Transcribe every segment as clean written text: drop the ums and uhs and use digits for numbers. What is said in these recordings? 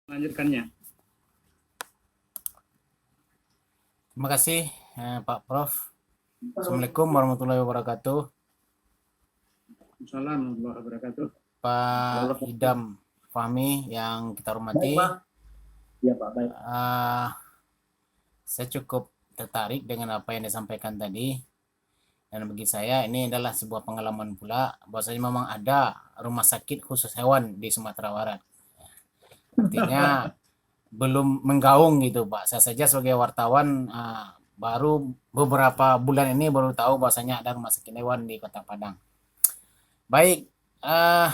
Melanjutkannya. Terima kasih Pak Prof. Assalamualaikum warahmatullahi wabarakatuh. Assalamualaikum warahmatullahi wabarakatuh. Pak Hidam Fahmi yang kita hormati. Baik, Pak. Ya, Pak, baik. Saya cukup tertarik dengan apa yang disampaikan tadi. Dan bagi saya ini adalah sebuah pengalaman pula bahwasanya memang ada rumah sakit khusus hewan di Sumatera Barat. Artinya belum menggaung gitu Pak. Saya saja sebagai wartawan baru beberapa bulan ini baru tahu bahwasanya ada rumah sakit hewan di Kota Padang. Baik, uh,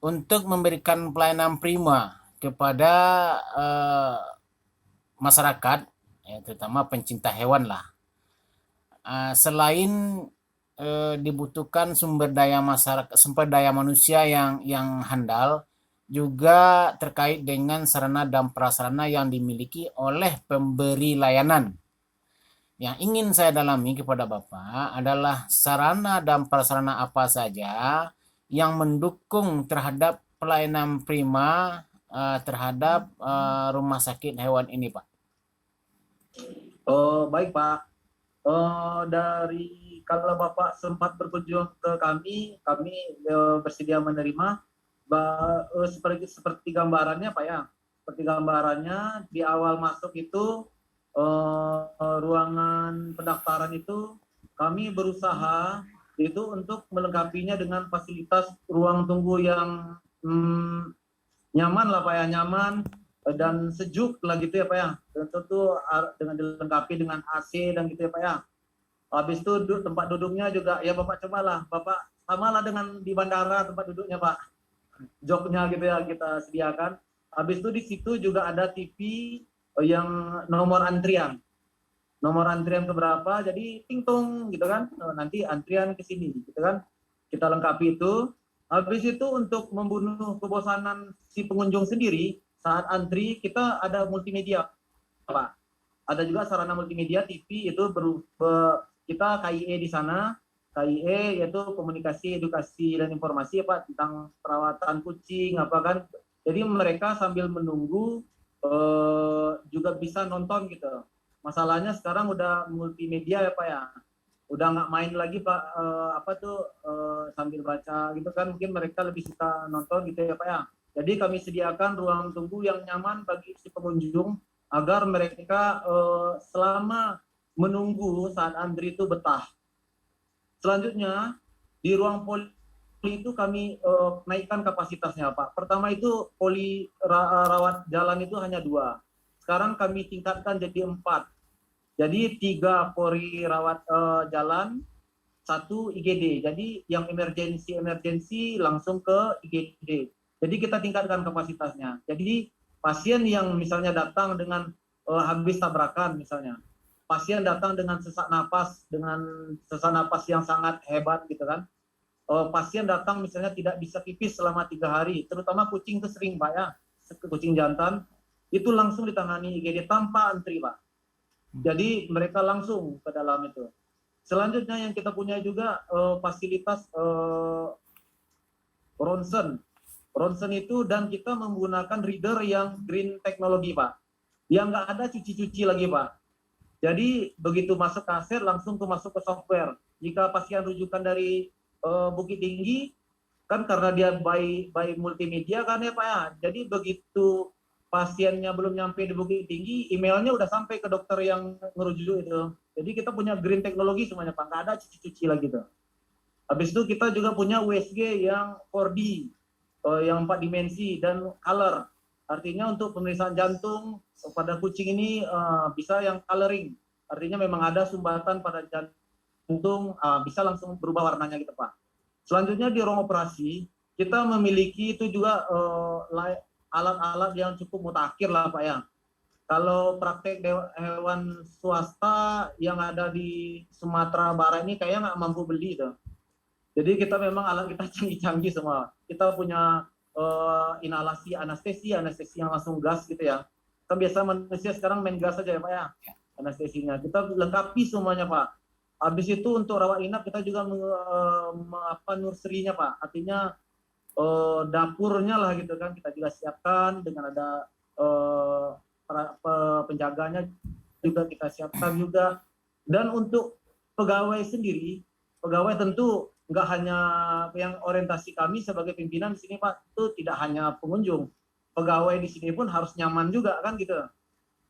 untuk memberikan pelayanan prima kepada masyarakat, ya, terutama pencinta hewan lah. Selain dibutuhkan sumber daya masyarakat, sumber daya manusia yang handal, juga terkait dengan sarana dan prasarana yang dimiliki oleh pemberi layanan. Yang ingin saya dalami kepada Bapak adalah sarana dan prasarana apa saja yang mendukung terhadap pelayanan prima terhadap rumah sakit hewan ini, Pak. Baik, Pak. Dari kalau Bapak sempat berkunjung ke kami bersedia menerima. Seperti gambarannya, Pak ya. Seperti gambarannya di awal masuk itu ruangan pendaftaran itu kami berusaha itu untuk melengkapinya dengan fasilitas ruang tunggu yang nyaman lah Pak ya, nyaman dan sejuk lah gitu ya Pak ya. Dan tentu dengan dilengkapi dengan AC dan gitu ya Pak ya. Habis itu tempat duduknya juga ya Bapak cobalah, Bapak samalah dengan di bandara tempat duduknya Pak. Joknya gitu ya kita sediakan. Habis itu di situ juga ada TV yang nomor antrian. Nomor antrian keberapa, jadi tingtung gitu kan. Nanti antrian ke sini gitu kan. Kita lengkapi itu. Habis itu untuk membunuh kebosanan si pengunjung sendiri, saat antri kita ada multimedia, Pak. Ada juga sarana multimedia TV itu kita KIE di sana. KIE yaitu komunikasi, edukasi dan informasi ya Pak tentang perawatan kucing apa kan. Jadi mereka sambil menunggu juga bisa nonton gitu. Masalahnya sekarang udah multimedia ya Pak ya. Udah nggak main lagi Pak sambil baca gitu kan, mungkin mereka lebih suka nonton gitu ya Pak ya. Jadi kami sediakan ruang tunggu yang nyaman bagi si pengunjung agar mereka selama menunggu saat antri itu betah. Selanjutnya di ruang poli itu kami naikkan kapasitasnya Pak. Pertama itu poli rawat jalan itu hanya 2. Sekarang kami tingkatkan jadi 4. Jadi 3 pori rawat jalan, 1 IGD. Jadi yang emergensi langsung ke IGD. Jadi kita tingkatkan kapasitasnya. Jadi pasien yang misalnya datang dengan habis tabrakan misalnya, pasien datang dengan sesak napas yang sangat hebat gitu kan. Pasien datang misalnya tidak bisa pipis selama 3 hari, terutama kucing itu sering Pak ya, kucing jantan, itu langsung ditangani IGD tanpa antri Pak. Jadi mereka langsung ke dalam itu. Selanjutnya yang kita punya juga fasilitas ronsen. Ronsen itu dan kita menggunakan reader yang green teknologi Pak. Yang nggak ada cuci-cuci lagi Pak. Jadi begitu masuk kaset langsung masuk ke software. Jika pasien rujukan dari Bukit Tinggi, kan karena dia by multimedia kan ya Pak ya. Jadi begitu pasiennya belum nyampe di Bukit Tinggi, emailnya udah sampai ke dokter yang ngerujuk itu. Jadi kita punya green teknologi semuanya Pak, nggak ada cuci-cuci lagi tuh. Habis itu kita juga punya USG yang 4D, yang 4 dimensi dan color. Artinya untuk pemeriksaan jantung pada kucing ini bisa yang coloring. Artinya memang ada sumbatan pada jantung, bisa langsung berubah warnanya gitu Pak. Selanjutnya di ruang operasi, kita memiliki itu juga alat-alat yang cukup mutakhir lah Pak ya. Kalau praktek hewan swasta yang ada di Sumatera Barat ini kayaknya nggak mampu beli tuh. Jadi kita memang alat kita canggih-canggih semua. Kita punya inhalasi anestesi yang langsung gas gitu ya. Kan biasa manusia sekarang main gas saja ya Pak ya, anestesinya. Kita lengkapi semuanya Pak. Habis itu untuk rawat inap kita juga nursery-nya Pak. Artinya dapurnya lah gitu kan kita juga siapkan dengan ada eh, penjaganya juga kita siapkan juga. Dan untuk pegawai sendiri, pegawai tentu nggak hanya yang orientasi kami sebagai pimpinan di sini Pak, itu tidak hanya pengunjung. Pegawai di sini pun harus nyaman juga kan gitu.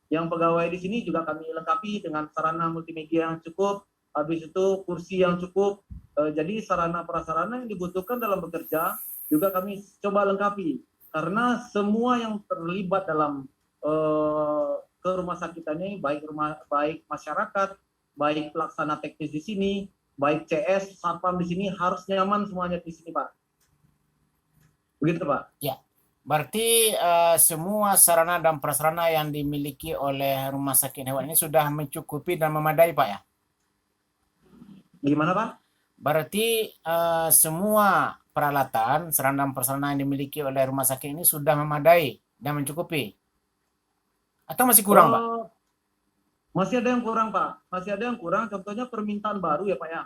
Yang pegawai di sini juga kami lengkapi dengan sarana multimedia yang cukup, habis itu kursi yang cukup. Jadi sarana prasarana yang dibutuhkan dalam bekerja juga kami coba lengkapi. Karena semua yang terlibat dalam ke rumah sakit ini, baik masyarakat, baik pelaksana teknis di sini, baik CS, satpam di sini harus nyaman semuanya di sini Pak. Begitu Pak. Ya. Berarti semua sarana dan prasarana yang dimiliki oleh rumah sakit hewan ini sudah mencukupi dan memadai, Pak ya? Gimana Pak? Berarti semua peralatan, sarana dan prasarana yang dimiliki oleh rumah sakit ini sudah memadai dan mencukupi? Atau masih kurang, Pak? Masih ada yang kurang Pak. Masih ada yang kurang. Contohnya permintaan baru ya Pak ya.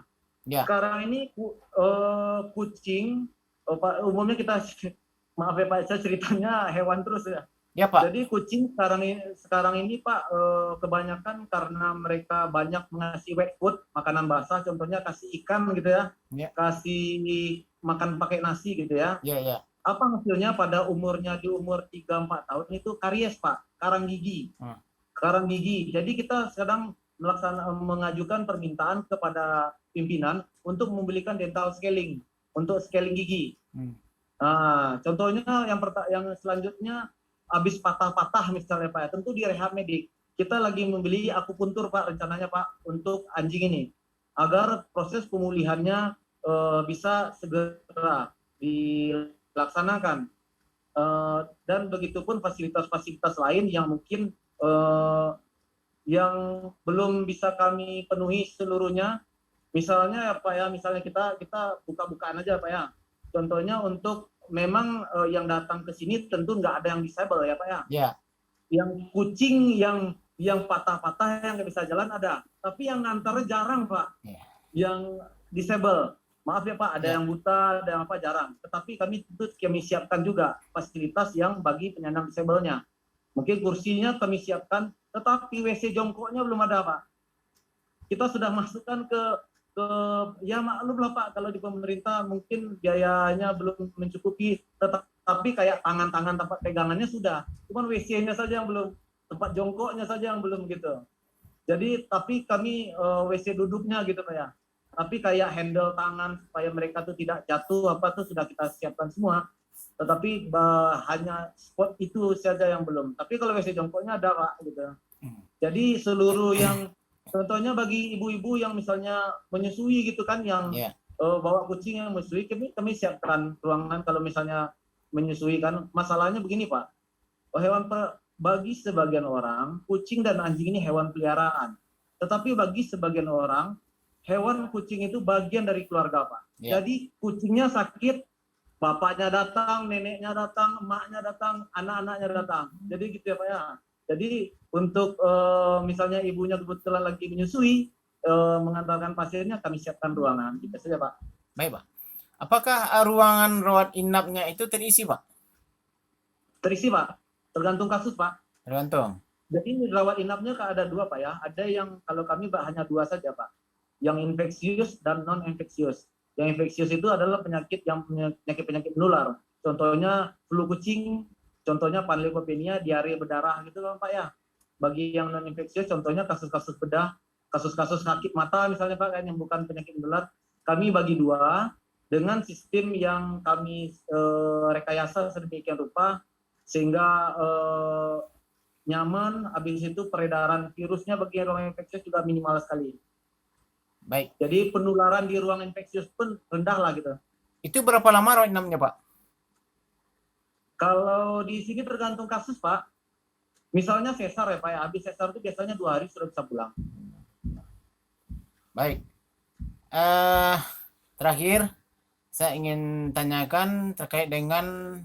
Ya. Sekarang ini kucing, Pak, umumnya kita maaf ya Pak, saya ceritanya hewan terus ya. Ya, Pak. Jadi kucing sekarang ini Pak, kebanyakan karena mereka banyak mengasih wet food, makanan basah, contohnya kasih ikan gitu ya, kasih makan pakai nasi gitu ya. Ya. Apa hasilnya pada umurnya di umur 3-4 tahun itu karies Pak, karang gigi. Karang gigi. Jadi kita sedang mengajukan permintaan kepada pimpinan untuk membelikan dental scaling untuk scaling gigi. Nah, contohnya yang selanjutnya habis patah-patah misalnya Pak, tentu di rehab medik. Kita lagi membeli akupuntur Pak rencananya Pak untuk anjing ini agar proses pemulihannya bisa segera dilaksanakan. Dan begitupun fasilitas-fasilitas lain yang mungkin yang belum bisa kami penuhi seluruhnya. Misalnya ya Pak ya, misalnya kita buka-bukaan aja Pak ya. Contohnya untuk memang yang datang ke sini tentu nggak ada yang disable ya Pak ya. Ya. Yang kucing yang patah-patah yang nggak bisa jalan ada, tapi yang ngantar jarang Pak. Yang disable, maaf ya Pak, ada yang buta, ada yang apa jarang. Tetapi kami siapkan juga fasilitas yang bagi penyandang disabelnya. Mungkin kursinya kami siapkan, tetapi WC jongkoknya belum ada Pak. Kita sudah masukkan ke ya maklum lah Pak, kalau di pemerintah mungkin biayanya belum mencukupi, tetapi kayak tangan-tangan tempat pegangannya sudah, cuman WC-nya saja yang belum, tempat jongkoknya saja yang belum gitu. Jadi tapi kami WC duduknya gitu Pak ya, tapi kayak handle tangan supaya mereka tuh tidak jatuh apa tuh sudah kita siapkan semua, tetapi hanya spot itu saja yang belum. Tapi kalau WC jongkoknya ada Pak gitu. Jadi seluruh yang contohnya bagi ibu-ibu yang misalnya menyusui gitu kan, yang bawa kucing yang menyusui, kami siapkan ruangan kalau misalnya menyusui kan. Masalahnya begini Pak, bagi sebagian orang kucing dan anjing ini hewan peliharaan, tetapi bagi sebagian orang hewan kucing itu bagian dari keluarga Pak. Jadi kucingnya sakit, bapaknya datang, neneknya datang, emaknya datang, anak-anaknya datang. Jadi gitu ya Pak ya. Jadi untuk misalnya ibunya kebetulan lagi menyusui, mengantarkan pasiennya, kami siapkan ruangan. Gitu saja Pak. Baik Pak. Apakah ruangan rawat inapnya itu terisi Pak? Terisi Pak. Tergantung kasus Pak. Tergantung. Jadi rawat inapnya ada dua Pak ya. Ada yang kalau kami hanya dua saja Pak. Yang infeksius dan non infeksius. Yang infeksius itu adalah penyakit menular. Contohnya flu kucing, contohnya panleukopenia, diare berdarah gitu kan Pak ya. Bagi yang non infeksius contohnya kasus-kasus bedah, kasus-kasus sakit mata misalnya Pak kan, yang bukan penyakit menular, kami bagi dua dengan sistem yang kami rekayasa sedemikian rupa sehingga nyaman, habis itu peredaran virusnya bagi ruang infeksius juga minimal sekali. Baik. Jadi penularan di ruang infeksius pun rendah lah gitu. Itu berapa lama rawat inapnya Pak? Kalau di sini tergantung kasus Pak. Misalnya sesar ya Pak ya, habis sesar itu biasanya 2 hari sudah bisa pulang. Baik. Terakhir, saya ingin tanyakan terkait dengan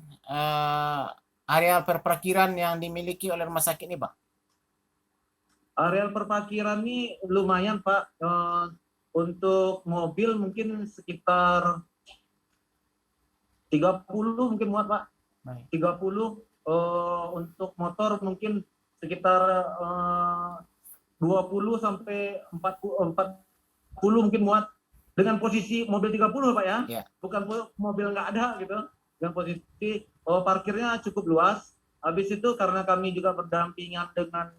areal perparkiran yang dimiliki oleh rumah sakit ini Pak. Areal perparkiran ini lumayan Pak. Untuk mobil mungkin sekitar 30 mungkin muat Pak. Baik. 30. Untuk motor motor mungkin sekitar 20 sampai 40 mungkin muat dengan posisi mobil 30 Pak ya. Ya. Bukan mobil nggak ada gitu. Dengan posisi parkirnya cukup luas. Habis itu karena kami juga berdampingan dengan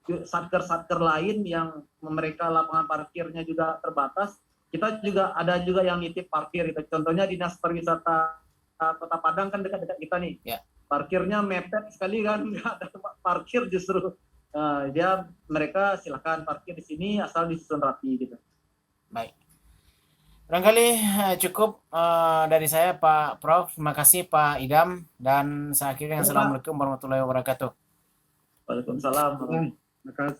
satker-satker lain yang mereka lapangan parkirnya juga terbatas, kita juga ada juga yang nitip parkir gitu. Contohnya Dinas Pariwisata Kota Padang kan dekat-dekat kita nih. Ya. Parkirnya mepet sekali kan, nggak ada tempat parkir justru. Mereka silakan parkir di sini asal disusun rapi gitu. Baik. Barangkali cukup dari saya Pak Prof. Terima kasih Pak Idam, dan saya akhiri dengan Ya, Pak. Assalamualaikum warahmatullahi wabarakatuh. Waalaikumsalam. Terima kasih.